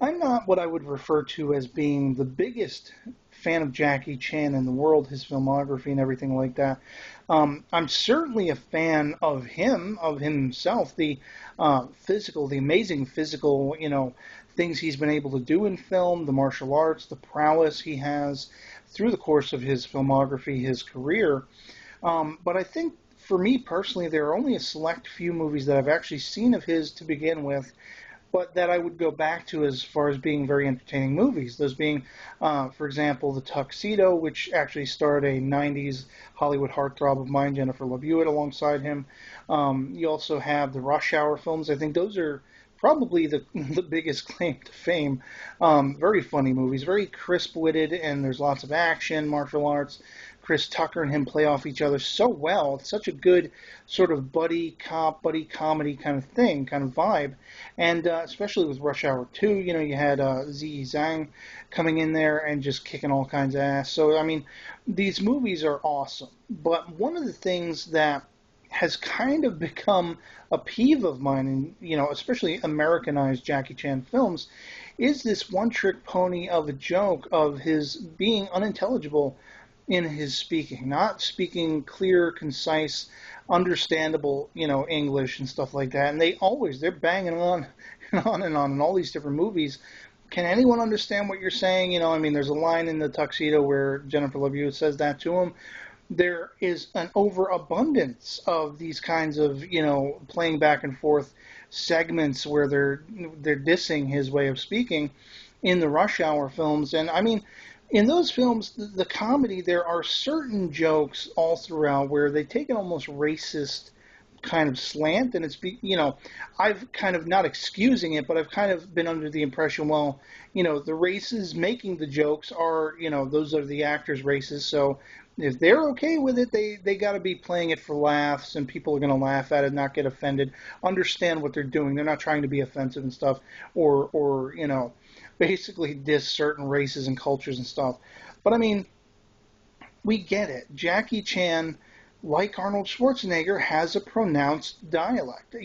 I'm not what I would refer to as being the biggest fan of Jackie Chan in the world, his filmography and everything like that. I'm certainly a fan of him, of himself, the the amazing physical, things he's been able to do in film, the martial arts, the prowess he has through the course of his filmography, his career. But I think for me personally, there are only a select few movies that I've actually seen of his to begin with, but that I would go back to as far as being very entertaining movies. Those being, for example, The Tuxedo, which actually starred a 90s Hollywood heartthrob of mine, Jennifer Love Hewitt, alongside him. You also have the Rush Hour films. I think those are probably the the biggest claim to fame. Very funny movies, very crisp witted, and there's lots of action, martial arts. Chris Tucker and him play off each other so well. It's such a good sort of buddy cop, buddy comedy kind of thing, kind of vibe. And especially with Rush Hour 2, you had Ziyi Zhang coming in there and just kicking all kinds of ass. So, I mean, these movies are awesome. But one of the things that has kind of become a peeve of mine, and especially Americanized Jackie Chan films, is this one-trick pony of a joke of his being unintelligible in his speaking, not speaking clear, concise, understandable, English and stuff like that. And they're banging on and on and on in all these different movies. Can anyone understand what you're saying? I mean, there's a line in The Tuxedo where Jennifer Love Hewitt says that to him. There is an overabundance of these kinds of, playing back and forth segments where they're dissing his way of speaking in the Rush Hour films. And I mean, in those films, the comedy, there are certain jokes all throughout where they take an almost racist kind of slant, and I've kind of not excusing it, but I've kind of been under the impression, well, the races making the jokes are, those are the actors' races, so if they're okay with it, they got to be playing it for laughs, and people are going to laugh at it, not get offended, understand what they're doing. They're not trying to be offensive and stuff, or basically diss certain races and cultures and stuff. But I mean, we get it. Jackie Chan, like Arnold Schwarzenegger, has a pronounced dialect.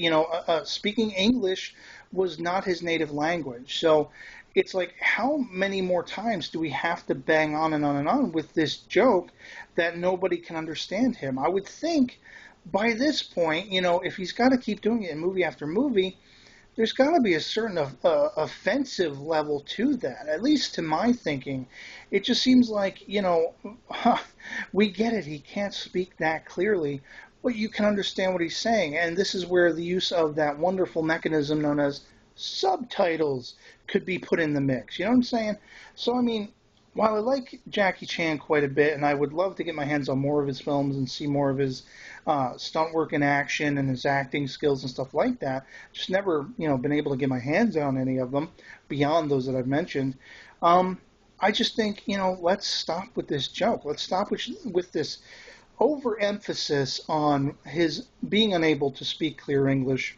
Speaking English was not his native language. So it's like, how many more times do we have to bang on and on and on with this joke that nobody can understand him? I would think by this point, if he's got to keep doing it in movie after movie, there's got to be a certain offensive level to that, at least to my thinking. It just seems like, we get it. He can't speak that clearly, but you can understand what he's saying. And this is where the use of that wonderful mechanism known as subtitles could be put in the mix. You know what I'm saying? So, I mean, while I like Jackie Chan quite a bit, and I would love to get my hands on more of his films and see more of his stunt work in action and his acting skills and stuff like that, just never, been able to get my hands on any of them beyond those that I've mentioned. I just think, let's stop with this joke. Let's stop with this overemphasis on his being unable to speak clear English,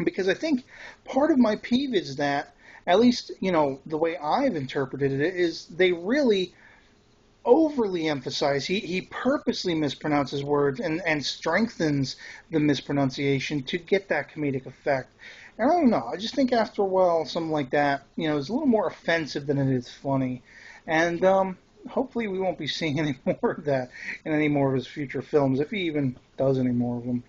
because I think part of my peeve is that, at least, the way I've interpreted it, is they really overly emphasize. He purposely mispronounces words and strengthens the mispronunciation to get that comedic effect. And I don't know. I just think after a while, something like that, is a little more offensive than it is funny. And hopefully we won't be seeing any more of that in any more of his future films, if he even does any more of them.